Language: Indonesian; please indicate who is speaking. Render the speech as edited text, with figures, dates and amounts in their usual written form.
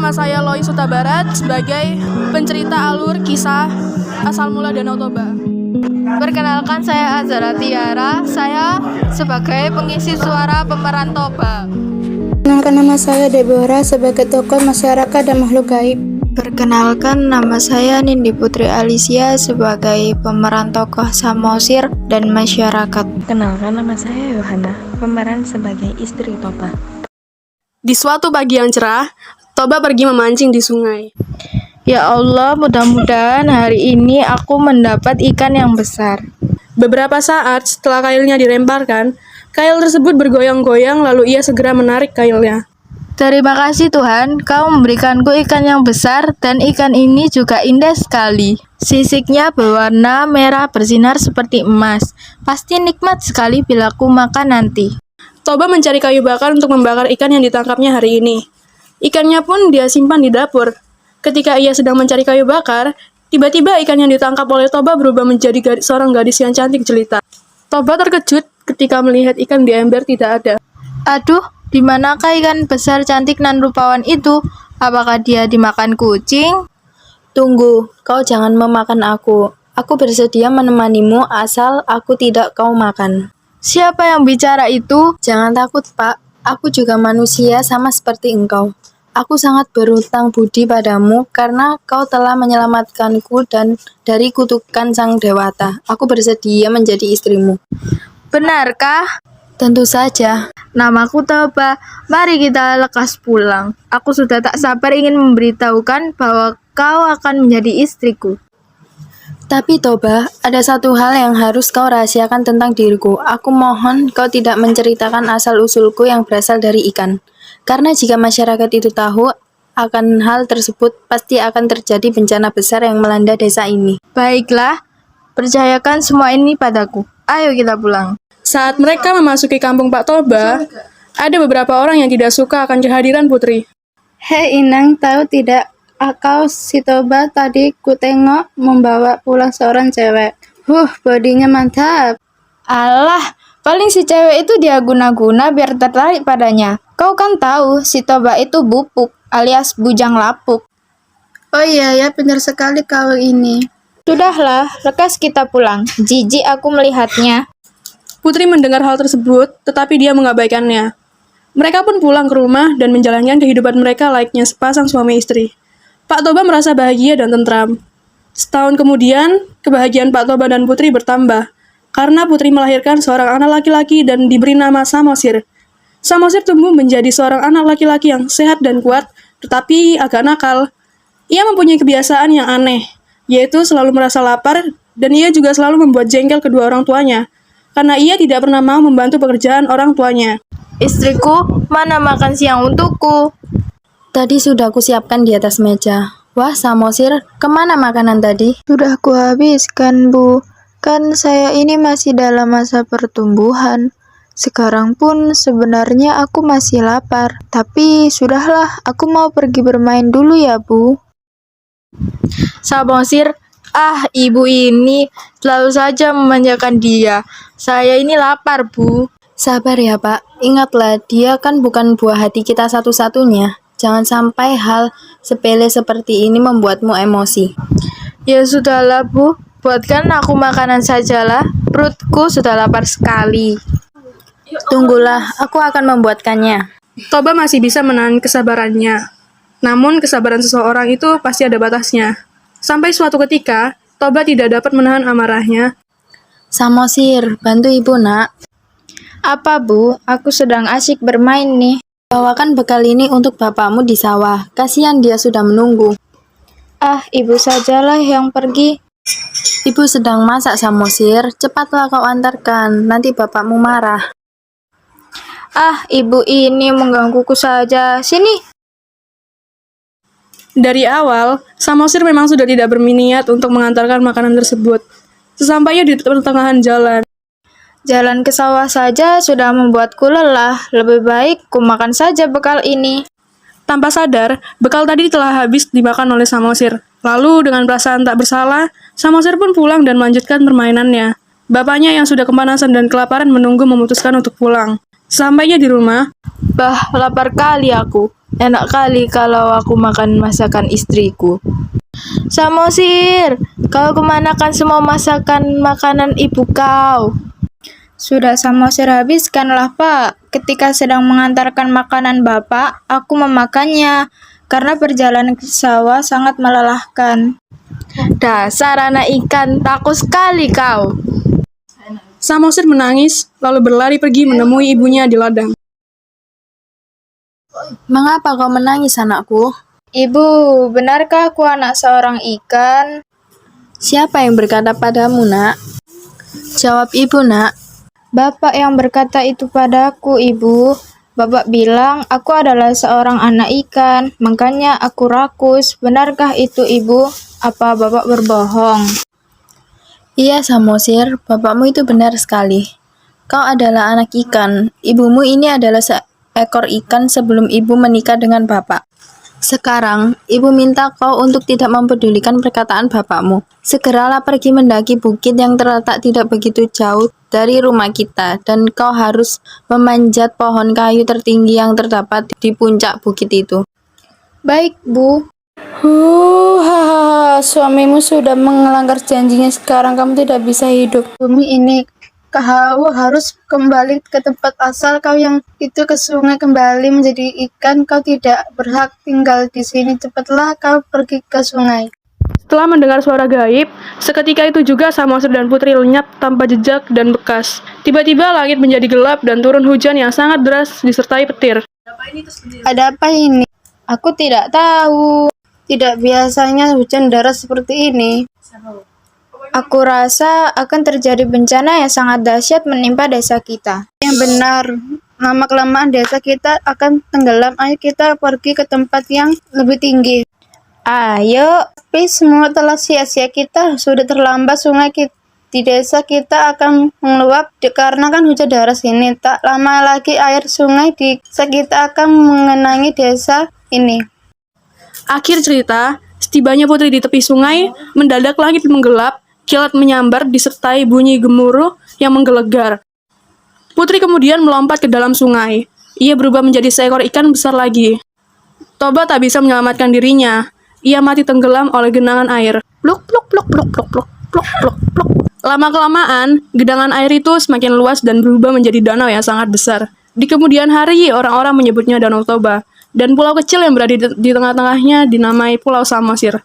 Speaker 1: nama saya Lois Suta Barat sebagai pencerita alur kisah asal mula Danau Toba.
Speaker 2: Perkenalkan, saya Azara Tiara. Saya sebagai pengisi suara pemeran Toba.
Speaker 3: Perkenalkan, nama saya Deborah sebagai tokoh masyarakat dan makhluk gaib.
Speaker 2: Perkenalkan, nama saya Nindi Putri Alicia sebagai pemeran tokoh Samosir dan masyarakat.
Speaker 4: Kenalkan, nama saya Yohana, pemeran sebagai istri Toba.
Speaker 1: Di suatu pagi yang cerah, Toba pergi memancing di sungai.
Speaker 2: Ya Allah, mudah-mudahan hari ini aku mendapat ikan yang besar.
Speaker 1: Beberapa saat setelah kailnya dilemparkan, kail tersebut bergoyang-goyang lalu ia segera menarik kailnya.
Speaker 2: Terima kasih Tuhan, Kau memberikanku ikan yang besar dan ikan ini juga indah sekali. Sisiknya berwarna merah bersinar seperti emas. Pasti nikmat sekali bila ku makan nanti.
Speaker 1: Toba mencari kayu bakar untuk membakar ikan yang ditangkapnya hari ini. Ikannya pun dia simpan di dapur. Ketika ia sedang mencari kayu bakar, tiba-tiba ikan yang ditangkap oleh Toba berubah menjadi seorang gadis yang cantik jelita. Toba terkejut ketika melihat ikan di ember tidak ada.
Speaker 2: Aduh, di manakah ikan besar cantik nan rupawan itu? Apakah dia dimakan kucing?
Speaker 3: Tunggu, kau jangan memakan aku. Aku bersedia menemanimu asal aku tidak kau makan.
Speaker 2: Siapa yang bicara itu?
Speaker 3: Jangan takut, Pak. Aku juga manusia sama seperti engkau. Aku sangat berhutang budi padamu karena kau telah menyelamatkanku dan dari kutukan sang dewata. Aku bersedia menjadi istrimu.
Speaker 2: Benarkah?
Speaker 3: Tentu saja.
Speaker 2: Namaku Toba. Mari kita lekas pulang. Aku sudah tak sabar ingin memberitahukan bahwa kau akan menjadi istriku.
Speaker 3: Tapi Toba, ada satu hal yang harus kau rahasiakan tentang diriku. Aku mohon kau tidak menceritakan asal-usulku yang berasal dari ikan. Karena jika masyarakat itu tahu akan hal tersebut, pasti akan terjadi bencana besar yang melanda desa ini.
Speaker 2: Baiklah, percayakan semua ini padaku. Ayo kita pulang.
Speaker 1: Saat mereka memasuki kampung Pak Toba, ada beberapa orang yang tidak suka akan kehadiran Putri.
Speaker 3: Hei Inang, tahu tidak? Kau si Toba tadi kutengok membawa pulang seorang cewek. Bodinya mantap.
Speaker 2: Alah, paling si cewek itu dia guna-guna biar tertarik padanya. Kau kan tahu si Toba itu bupuk alias bujang lapuk.
Speaker 3: Oh iya ya, benar sekali kau ini.
Speaker 2: Sudahlah, lekas kita pulang. Jijik aku melihatnya.
Speaker 1: Putri mendengar hal tersebut, tetapi dia mengabaikannya. Mereka pun pulang ke rumah dan menjalankan kehidupan mereka layaknya sepasang suami istri. Pak Toba merasa bahagia dan tentram. Setahun kemudian, kebahagiaan Pak Toba dan Putri bertambah, karena Putri melahirkan seorang anak laki-laki dan diberi nama Samosir. Samosir tumbuh menjadi seorang anak laki-laki yang sehat dan kuat, tetapi agak nakal. Ia mempunyai kebiasaan yang aneh, yaitu selalu merasa lapar, dan ia juga selalu membuat jengkel kedua orang tuanya, karena ia tidak pernah mau membantu pekerjaan orang tuanya.
Speaker 2: Istriku, mana makan siang untukku?
Speaker 3: Tadi sudah kusiapkan di atas meja. Wah, Samosir, kemana makanan tadi?
Speaker 2: Sudah kuhabiskan, Bu. Kan saya ini masih dalam masa pertumbuhan. Sekarang pun sebenarnya aku masih lapar. Tapi sudahlah, aku mau pergi bermain dulu ya, Bu. Samosir, ibu ini selalu saja memanjakan dia. Saya ini lapar, Bu.
Speaker 3: Sabar ya, Pak. Ingatlah, dia kan bukan buah hati kita satu-satunya. Jangan sampai hal sepele seperti ini membuatmu emosi.
Speaker 2: Ya sudahlah, Bu. Buatkan aku makanan sajalah. Perutku sudah lapar sekali.
Speaker 3: Tunggulah, aku akan membuatkannya.
Speaker 1: Toba masih bisa menahan kesabarannya. Namun, kesabaran seseorang itu pasti ada batasnya. Sampai suatu ketika, Toba tidak dapat menahan amarahnya.
Speaker 3: Samosir, bantu ibu, Nak.
Speaker 2: Apa, Bu? Aku sedang asyik bermain nih.
Speaker 3: Bawakan bekal ini untuk bapakmu di sawah. Kasihan dia sudah menunggu.
Speaker 2: Ibu sajalah yang pergi.
Speaker 3: Ibu sedang masak, Samosir. Cepatlah kau antarkan, nanti bapakmu marah.
Speaker 2: Ibu ini menggangguku saja. Sini.
Speaker 1: Dari awal, Samosir memang sudah tidak berniat untuk mengantarkan makanan tersebut. Sesampainya di pertengahan jalan,
Speaker 2: Jalan ke sawah saja sudah membuatku lelah. Lebih baik ku makan saja bekal ini.
Speaker 1: tanpa sadar, bekal tadi telah habis dimakan oleh Samosir. Lalu, dengan perasaan tak bersalah, Samosir pun pulang dan melanjutkan permainannya. Bapaknya yang sudah kepanasan dan kelaparan menunggu memutuskan untuk pulang. Sampainya di rumah,
Speaker 2: Bah, lapar kali aku. Enak kali kalau aku makan masakan istriku. Samosir, kau kemanakan semua masakan makanan ibu kau? Sudah Samosir habiskanlah, Pak. Ketika sedang mengantarkan makanan Bapak, aku memakannya karena perjalanan ke sawah sangat melelahkan. Dasar anak ikan, takut sekali kau.
Speaker 1: Samosir menangis, lalu berlari pergi menemui ibunya di ladang.
Speaker 3: Mengapa kau menangis, anakku?
Speaker 2: Ibu, benarkah aku anak seorang ikan?
Speaker 3: Siapa yang berkata padamu, nak? Jawab ibu, nak.
Speaker 2: Bapak yang berkata itu padaku, Ibu. Bapak bilang aku adalah seorang anak ikan, makanya aku rakus. Benarkah itu, Ibu? Apa Bapak berbohong?
Speaker 3: Iya, Samosir, bapakmu itu benar sekali. Kau adalah anak ikan. Ibumu ini adalah seekor ikan sebelum ibu menikah dengan bapak. Sekarang, ibu minta kau untuk tidak mempedulikan perkataan bapakmu. Segeralah pergi mendaki bukit yang terletak tidak begitu jauh dari rumah kita, dan kau harus memanjat pohon kayu tertinggi yang terdapat di puncak bukit itu.
Speaker 2: Baik, Bu. Suamimu sudah melanggar janjinya, sekarang kamu tidak bisa hidup. Bumi ini, kau harus kembali ke tempat asal kau yang itu, ke sungai, kembali menjadi ikan. Kau tidak berhak tinggal di sini. Cepatlah kau pergi ke sungai.
Speaker 1: Setelah mendengar suara gaib, seketika itu juga Samosir dan Putri lenyap tanpa jejak dan bekas. Tiba-tiba langit menjadi gelap dan turun hujan yang sangat deras disertai petir.
Speaker 2: Ada apa ini? Aku tidak tahu. Tidak biasanya hujan deras seperti ini. Aku rasa akan terjadi bencana yang sangat dahsyat menimpa desa kita. Yang benar, lama-kelamaan desa kita akan tenggelam. Ayo kita pergi ke tempat yang lebih tinggi. Ayo, tapi semua telah sia-sia, kita sudah terlambat. Sungai di desa kita akan meluap karena kan hujan deras ini. Tak lama lagi air sungai di desa kita akan mengenangi desa ini.
Speaker 1: Akhir cerita, setibanya Putri di tepi sungai, mendadak langit menggelap, kilat menyambar disertai bunyi gemuruh yang menggelegar. Putri kemudian melompat ke dalam sungai. Ia berubah menjadi seekor ikan besar lagi. Toba tak bisa menyelamatkan dirinya. Ia mati tenggelam oleh genangan air. Pluk pluk pluk pluk pluk pluk pluk pluk pluk. Lama-kelamaan, genangan air itu semakin luas dan berubah menjadi danau yang sangat besar. Di kemudian hari, orang-orang menyebutnya Danau Toba. Dan pulau kecil yang berada di tengah-tengahnya dinamai Pulau Samosir.